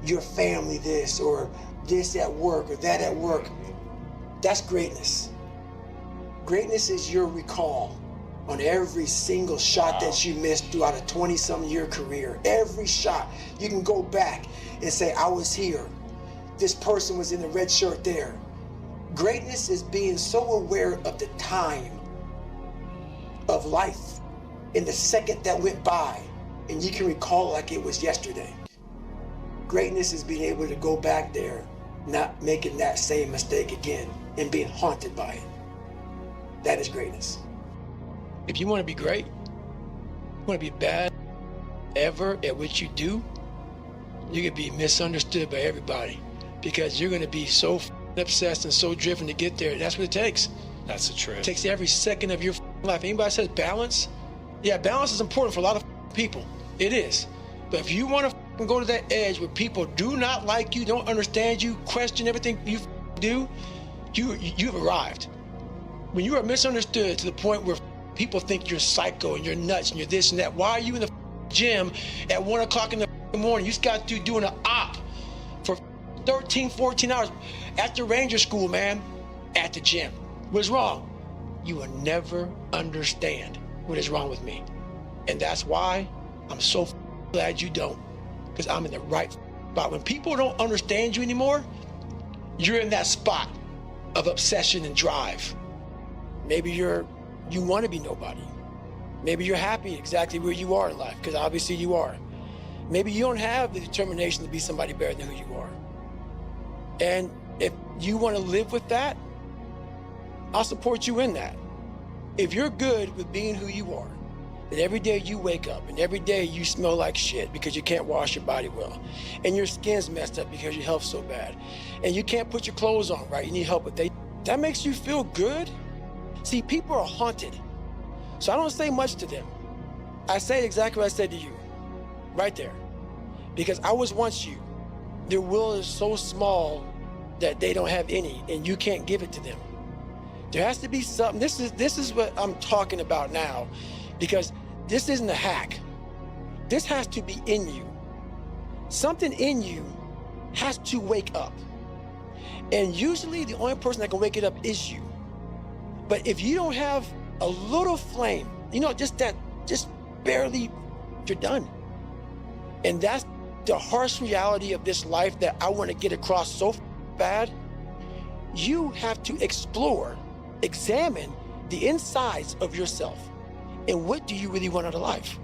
your family this or this at work or that at work. That's greatness. Greatness is your recall on every single shot that you missed throughout a 20-something year career. Every shot, you can go back and say, I was here. This person was in the red shirt there. Greatness is being so aware of the time of life in the second that went by, and you can recall it like it was yesterday. Greatness is being able to go back there, not making that same mistake again, and being haunted by it. That is greatness. If you want to be great, you want to be bad ever at what you do, you could be misunderstood by everybody because you're going to be so obsessed and so driven to get there. That's what it takes. That's the truth. It takes every second of your life. Anybody says balance? Yeah, balance is important for a lot of people. It is. But if you want to go to that edge where people do not like you, don't understand you, question everything you do, you've arrived. When you are misunderstood to the point where people think you're psycho and you're nuts and you're this and that, why are you in the gym at 1 o'clock in the morning? You just got to doing an op for 13, 14 hours at the Ranger School, man, at the gym. What's wrong? You will never understand what is wrong with me. And that's why I'm so glad you don't, because I'm in the right spot. When people don't understand you anymore, you're in that spot of obsession and drive. Maybe you want to be nobody. Maybe you're happy exactly where you are in life, because obviously you are. Maybe you don't have the determination to be somebody better than who you are. And if you want to live with that, I'll support you in that. If you're good with being who you are, that every day you wake up and every day you smell like shit because you can't wash your body well, and your skin's messed up because your health's so bad, and you can't put your clothes on right, you need help with that makes you feel good. See, people are haunted. So I don't say much to them. I say exactly what I said to you, right there. Because I was once you. Their will is so small that they don't have any, and you can't give it to them. There has to be something. This is what I'm talking about now, because this isn't a hack. This has to be in you. Something in you has to wake up. And usually the only person that can wake it up is you. But if you don't have a little flame, just barely, you're done. And that's the harsh reality of this life that I want to get across so bad. You have to examine the insides of yourself. And what do you really want out of life?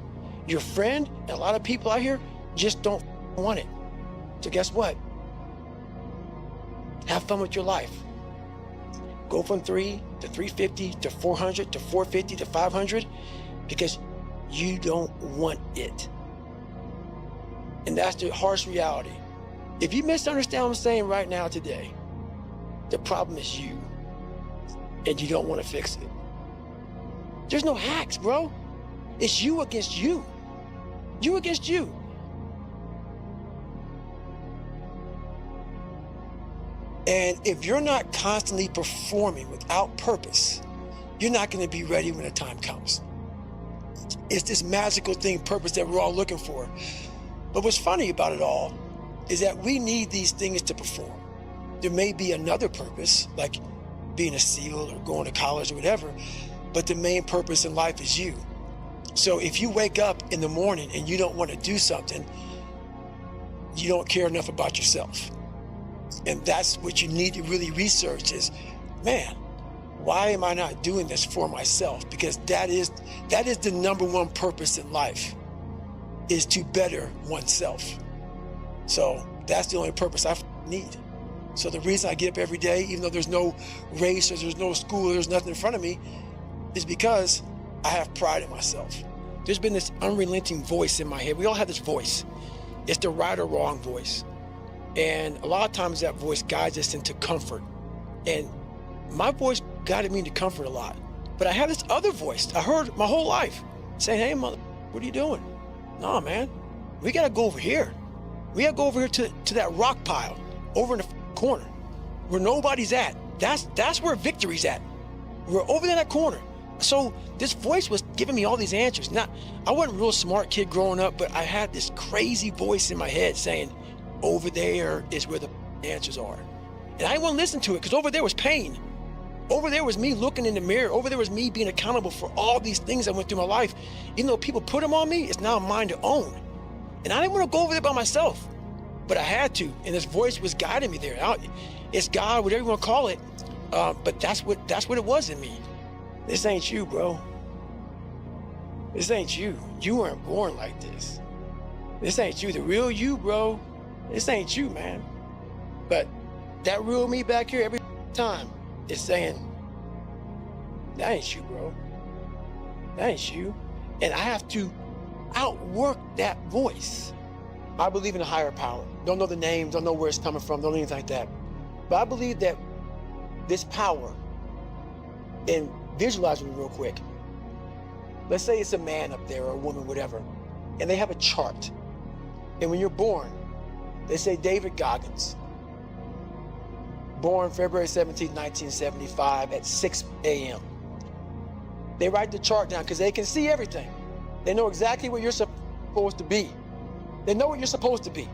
Your friend and a lot of people out here just don't want it. So guess what? Have fun with your life. Go from 3 to 350 to 400 to 450 to 500 because you don't want it. And that's the harsh reality. If you misunderstand what I'm saying right now today, the problem is you, and you don't want to fix it. There's no hacks, bro. It's you against you. You against you. And if you're not constantly performing without purpose, you're not going to be ready when the time comes. It's this magical thing, purpose, that we're all looking for. But what's funny about it all is that we need these things to perform. There may be another purpose, like being a SEAL or going to college or whatever, but the main purpose in life is you. So if you wake up in the morning and you don't want to do something, you don't care enough about yourself. And that's what you need to really research is, man, why am I not doing this for myself? Because that is the number one purpose in life, is to better oneself. So that's the only purpose I need. So the reason I get up every day, even though there's no race or there's no school, or there's nothing in front of me, is because I have pride in myself. There's been this unrelenting voice in my head. We all have this voice. It's the right or wrong voice. And a lot of times that voice guides us into comfort. And my voice guided me into comfort a lot. But I had this other voice I heard my whole life saying, hey, mother, what are you doing? No, man, we got to go over here. We got to go over here to that rock pile over in the corner where nobody's at. That's where victory's at. We're over in that corner. So this voice was giving me all these answers. Now, I wasn't a real smart kid growing up, but I had this crazy voice in my head saying, over there is where the answers are. And I didn't want to listen to it because over there was pain. Over there was me looking in the mirror. Over there was me being accountable for all these things I went through my life. Even though people put them on me, it's now mine to own. And I didn't want to go over there by myself, but I had to. And this voice was guiding me there. It's God, whatever you want to call it. But that's what it was in me. This ain't you, bro. This ain't you. You weren't born like this. This ain't you. The real you, bro. This ain't you, man. But that real me back here every time is saying, that ain't you, bro. That ain't you. And I have to outwork that voice. I believe in a higher power. Don't know the name, don't know where it's coming from, don't know anything like that. But I believe that this power, and visualize it real quick. Let's say it's a man up there or a woman, whatever, and they have a chart. And when you're born, they say David Goggins, born February 17, 1975 at 6 a.m. They write the chart down because they can see everything. They know exactly where you're supposed to be. They know what you're supposed to be.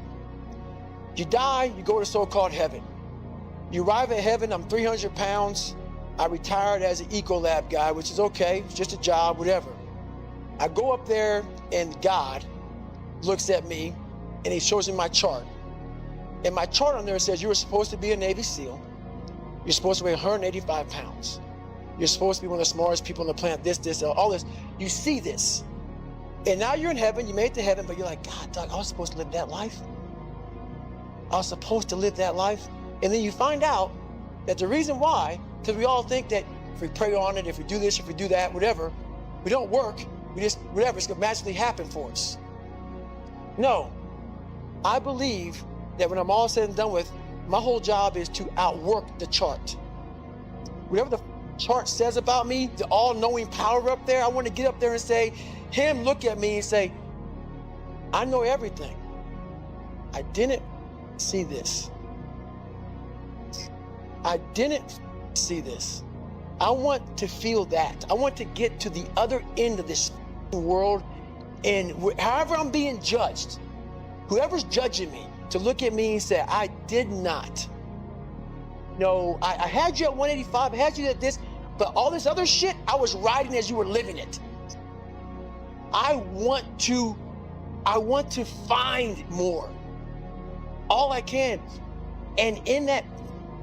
You die, you go to so-called heaven. You arrive at heaven, I'm 300 pounds. I retired as an Ecolab guy, which is okay, it's just a job, whatever. I go up there and God looks at me and he shows me my chart. And my chart on there says you were supposed to be a Navy SEAL. You're supposed to weigh 185 pounds. You're supposed to be one of the smartest people on the planet, this, all this. You see this. And now you're in heaven, you made it to heaven, but you're like, God, Doug, I was supposed to live that life. I was supposed to live that life. And then you find out that the reason why, because we all think that if we pray on it, if we do this, if we do that, whatever, we don't work, we just, whatever, it's gonna magically happen for us. No, I believe that when I'm all said and done with, my whole job is to outwork the chart. Whatever the chart says about me, the all-knowing power up there, I want to get up there and say, him look at me and say, I know everything. I didn't see this. I didn't see this. I want to feel that. I want to get to the other end of this world, and however I'm being judged, whoever's judging me, to look at me and say, I did not. No, I had you at 185, I had you at this, but all this other shit, I was riding as you were living it. I want to find more. All I can. And in that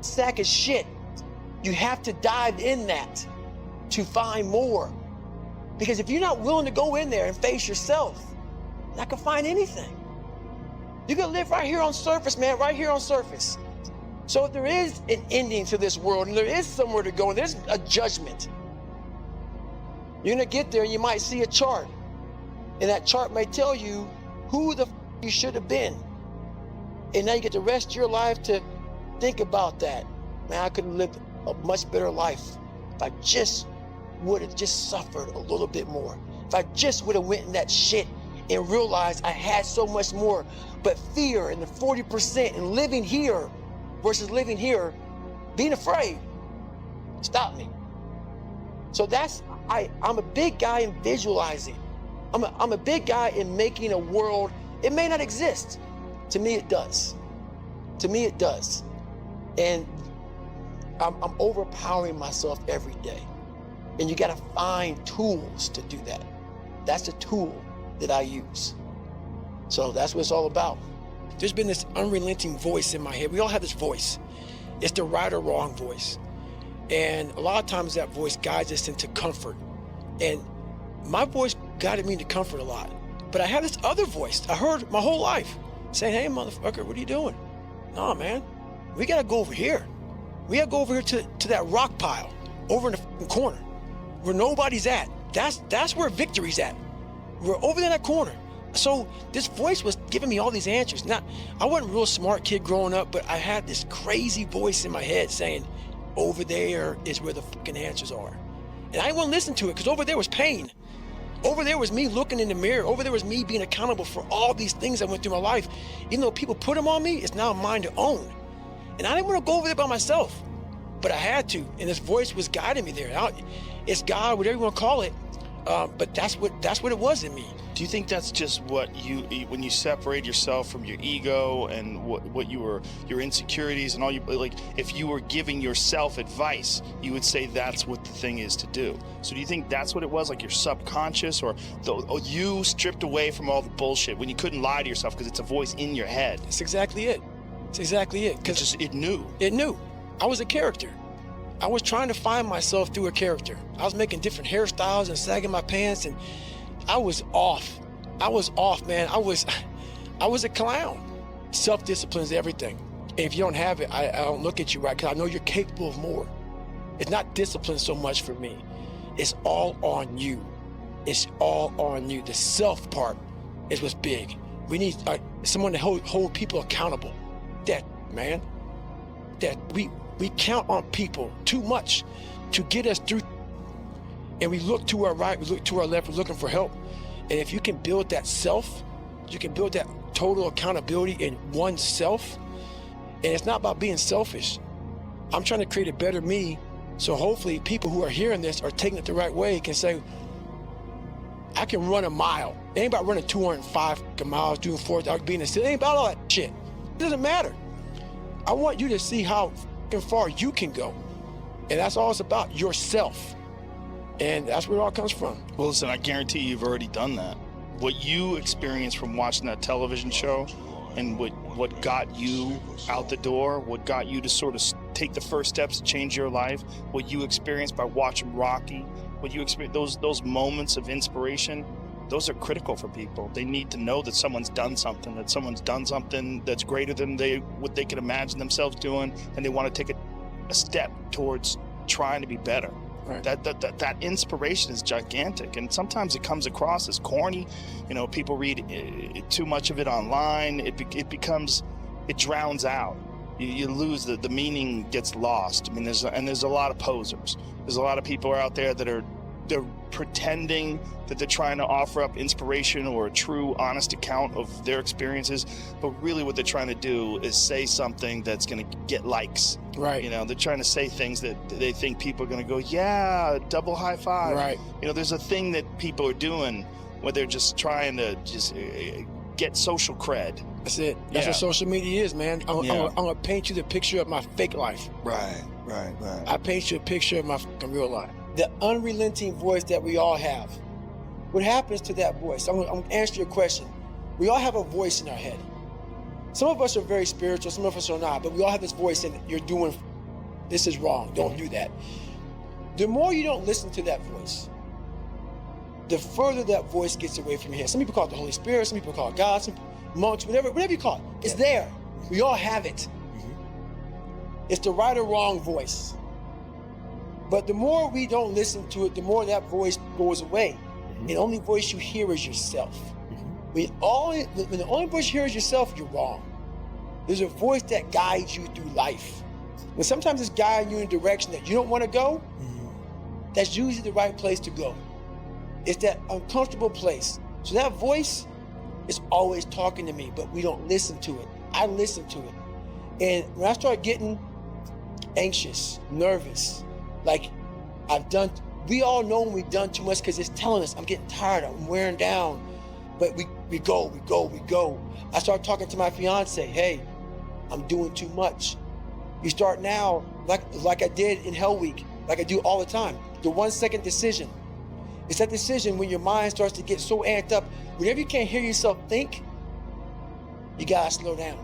sack of shit, you have to dive in that to find more. Because if you're not willing to go in there and face yourself, you're not gonna find anything. You're gonna live right here on surface, man, right here on surface. So if there is an ending to this world and there is somewhere to go and there's a judgment, you're gonna get there and you might see a chart. And that chart may tell you who the you should have been. And now you get the rest of your life to think about that. Man, I could have lived a much better life if I just would have just suffered a little bit more. If I just would have went in that shit and realized I had so much more. But fear and the 40% and living here versus living here, being afraid, stopped me. So that's, I'm a big guy in visualizing. I'm a big guy in making a world, it may not exist. To me, it does. To me, it does. And I'm overpowering myself every day. And you gotta find tools to do that. That's the tool that I use. So that's what it's all about. There's been this unrelenting voice in my head. We all have this voice. It's the right or wrong voice. And a lot of times that voice guides us into comfort. And my voice guided me into comfort a lot. But I had this other voice I heard my whole life saying, hey, motherfucker, what are you doing? Nah, man, we gotta go over here. We gotta go over here to that rock pile over in the corner where nobody's at. That's where victory's at. We're over in that corner. So this voice was giving me all these answers. Now, I wasn't a real smart kid growing up, but I had this crazy voice in my head saying, over there is where the fucking answers are. And I didn't want to listen to it because over there was pain. Over there was me looking in the mirror. Over there was me being accountable for all these things I went through my life. Even though people put them on me, it's now mine to own. And I didn't want to go over there by myself, but I had to. And this voice was guiding me there. It's God, whatever you want to call it. But that's what it was in me. Do you think that's just what when you separate yourself from your ego and what your insecurities and all like if you were giving yourself advice, you would say that's what the thing is to do. So do you think that's what it was, like your subconscious, or you stripped away from all the bullshit when you couldn't lie to yourself because it's a voice in your head? That's exactly it. It's exactly it. Because it knew. It knew. I was a character. I was trying to find myself through a character. I was making different hairstyles and sagging my pants, and I was off. I was off, man. I was a clown. Self-discipline is everything. And if you don't have it, I don't look at you right, because I know you're capable of more. It's not discipline so much for me. It's all on you. It's all on you. The self part is what's big. We need someone to hold people accountable. Man, that we count on people too much to get us through, and we look to our right, we look to our left, we're looking for help. And if you can build that self, you can build that total accountability in oneself. And it's not about being selfish. I'm trying to create a better me, so hopefully people who are hearing this are taking it the right way, can say, I can run a mile. It ain't about running 205 miles, doing 4,000, being a city. It ain't about all that shit. It doesn't matter. I want you to see how far you can go. And that's all it's about, yourself. And that's where it all comes from. Well, listen, I guarantee you've already done that. What you experienced from watching that television show, and what got you out the door, what got you to sort of take the first steps to change your life, what you experienced by watching Rocky, what you experienced, those moments of inspiration, those are critical for people. They need to know that someone's done something that's greater than what they could imagine themselves doing, and they want to take a step towards trying to be better. Right. That inspiration is gigantic, and sometimes it comes across as corny. You know, people read too much of it online. It drowns out. You lose the meaning, gets lost. I mean, there's a lot of posers. There's a lot of people out there that they're pretending that they're trying to offer up inspiration or a true, honest account of their experiences, but really what they're trying to do is say something that's going to get likes. Right. You know, they're trying to say things that they think people are going to go, yeah, double high five. Right. You know, there's a thing that people are doing where they're just trying to get social cred. That's it. That's what social media is, man. I'm going to paint you the picture of my fake life. Right. I paint you a picture of my fucking real life. The unrelenting voice that we all have. What happens to that voice? I'm going to answer your question. We all have a voice in our head. Some of us are very spiritual, some of us are not, but we all have this voice saying, you're doing, this is wrong, don't do that. The more you don't listen to that voice, the further that voice gets away from your head. Some people call it the Holy Spirit, some people call it God, some monks, whatever you call it. It's there. We all have it. It's the right or wrong voice. But the more we don't listen to it, the more that voice goes away. And the only voice you hear is yourself. When the only voice you hear is yourself, you're wrong. There's a voice that guides you through life. When sometimes it's guiding you in a direction that you don't want to go, that's usually the right place to go. It's that uncomfortable place. So that voice is always talking to me, but we don't listen to it. I listen to it. And when I start getting anxious, nervous, like we all know when we've done too much, because it's telling us, I'm getting tired, I'm wearing down. But we go. I start talking to my fiance, hey, I'm doing too much. You start now, like I did in Hell Week, like I do all the time, the 1 second decision. It's that decision when your mind starts to get so amped up, whenever you can't hear yourself think, you gotta slow down.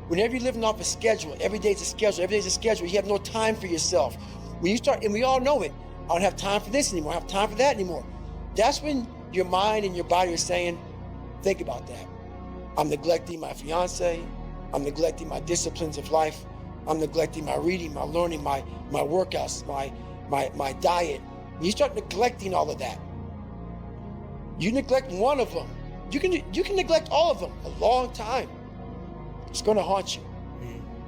Whenever you're living off a schedule, every day's a schedule, you have no time for yourself. When you start, and we all know it, I don't have time for this anymore, I don't have time for that anymore. That's when your mind and your body are saying, think about that. I'm neglecting my fiance, I'm neglecting my disciplines of life, I'm neglecting my reading, my learning, my workouts, my diet. When you start neglecting all of that, you neglect one of them, you can neglect all of them a long time. It's gonna haunt you.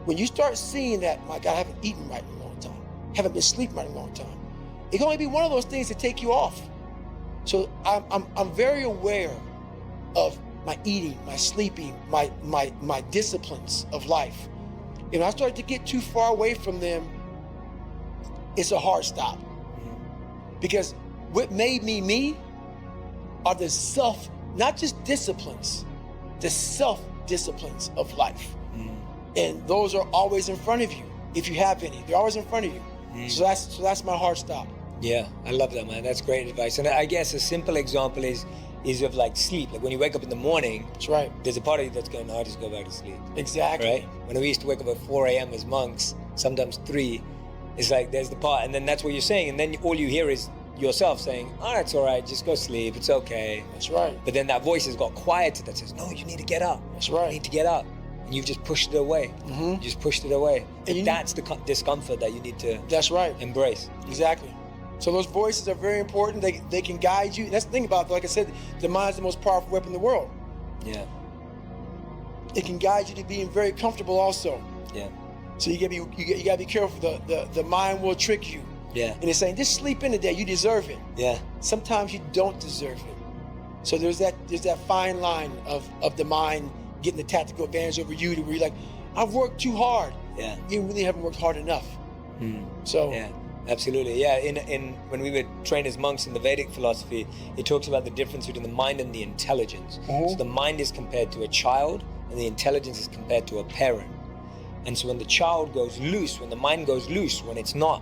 When you start seeing that, my God, I haven't eaten right in a long time, haven't been sleeping right in a long time, it can only be one of those things to take you off. So I'm very aware of my eating, my sleeping, my disciplines of life. And when I start to get too far away from them, it's a hard stop. Because what made me me are the not just disciplines, the self-disciplines of life. And those are always in front of you. If you have any, they're always in front of you. So that's my hard stop. Yeah, I love that, man. That's great advice. And I guess a simple example is of like sleep. Like when you wake up in the morning, That's right. there's a part of you that's going, no, I just go back to sleep. Exactly. Right? When we used to wake up at 4 a.m. as monks, sometimes 3, it's like there's the part, and then that's what you're saying, and then all you hear is yourself saying, oh, it's all right, just go sleep, it's okay. That's right. But then that voice has got quieter that says, no, you need to get up. That's right. You need to get up. And you've just pushed it away. You just pushed it away. And that's the discomfort that you need to That's right. embrace. Exactly. So those voices are very important. They can guide you. That's the thing about it. Like I said, the mind's the most powerful weapon in the world. Yeah. It can guide you to being very comfortable also. Yeah. So you gotta be careful. The mind will trick you. Yeah. And it's saying, just sleep in today, you deserve it. Yeah. Sometimes you don't deserve it. So there's that fine line of the mind getting the tactical advantage over you to where you're like, I've worked too hard. Yeah. You really haven't worked hard enough. So yeah, absolutely. Yeah, in when we were trained as monks in the Vedic philosophy, it talks about the difference between the mind and the intelligence. So the mind is compared to a child and the intelligence is compared to a parent. And so when the child goes loose, when the mind goes loose, when it's not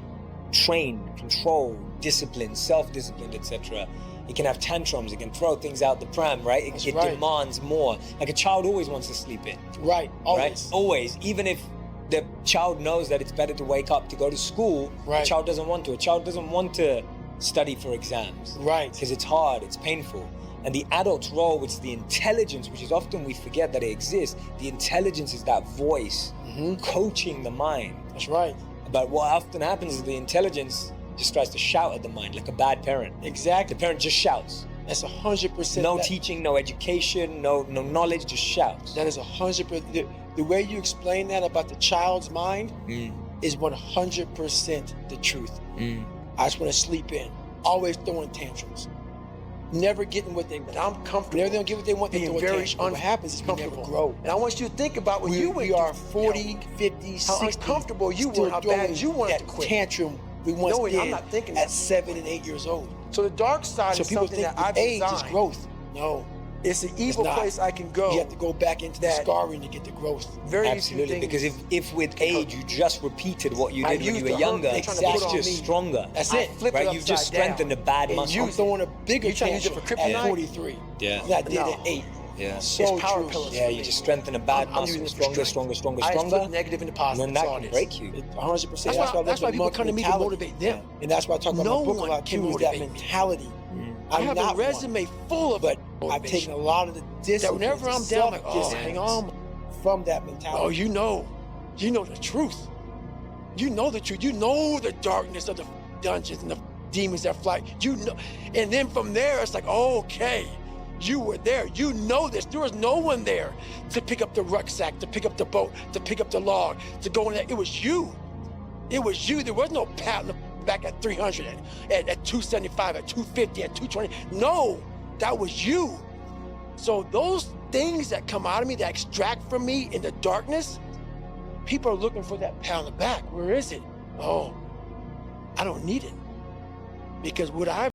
trained, controlled, disciplined, self-disciplined, etc., it can have tantrums, it can throw things out the pram, right? It right. demands more. Like a child always wants to sleep in. right, always. Right? Always. Even if the child knows that it's better to wake up to go to school, Right. the child doesn't want to. A child doesn't want to study for exams. Right. Because it's hard, it's painful. And the adult's role, which is the intelligence, which is often we forget that it exists, the intelligence is that voice coaching the mind. That's right. But what often happens is the intelligence just tries to shout at the mind like a bad parent. Exactly. The parent just shouts. That's 100%. No teaching, no education, no knowledge, just shouts. That is 100%. The way you explain that about the child's mind is 100% the truth. I just want to sleep in. Always throwing tantrums. Never getting what they want. I'm comfortable. Whenever they don't get what they want, they being throw a very tantrum. What happens is we never uncomfortable. grow. And I want you to think about when We, you went we are through, 40, 50, 60. how uncomfortable you still were, how bad throwing you wanted that to quit. tantrum we once Knowing did I'm not thinking at that. 7 and 8 years old. So the dark side So is people something think that I've that age is designed. growth. No, It's an evil not. place I can go. you have to go back into the that scarring to get the growth. Very few Absolutely, things because if with age you just repeated what you I did when you used were the hurt younger, they're it's trying to put just on me. stronger. That's I it. flip Right? it You've just upside down. strengthened a bad And muscle. use I'm throwing a bigger You trying to use it tantrum for at kryptonite? 43 Yeah. than I did No. at 8. Yeah. So It's power true. pillars. Yeah, you just strengthen a bad I'm muscle, using it for stronger, strength. stronger, stronger, I stronger. flip negative into And positive. then That's that all can it is. break you. 100%. That's why people come to me to mentality. motivate them. And that's why I talk about No my book a one lot, can too, is that motivate me. mentality. I have a not resume full of but I've motivation. taken a lot of the That discipline. whenever I'm down, I'm like, oh, hang on. From that mentality. Oh, you know the truth. You know the truth. You know the darkness of the dungeons and the demons that fly. You know, and then from there, it's like, okay, you were there. You know this. There was no one there to pick up the rucksack, to pick up the boat, to pick up the log, to go in there. It was you. It was you. There was no pat in the back at 300, at 275, at 250, at 220. No, that was you. So those things that come out of me, that extract from me in the darkness, people are looking for that pat on the back. Where is it? Oh, I don't need it. Because what I've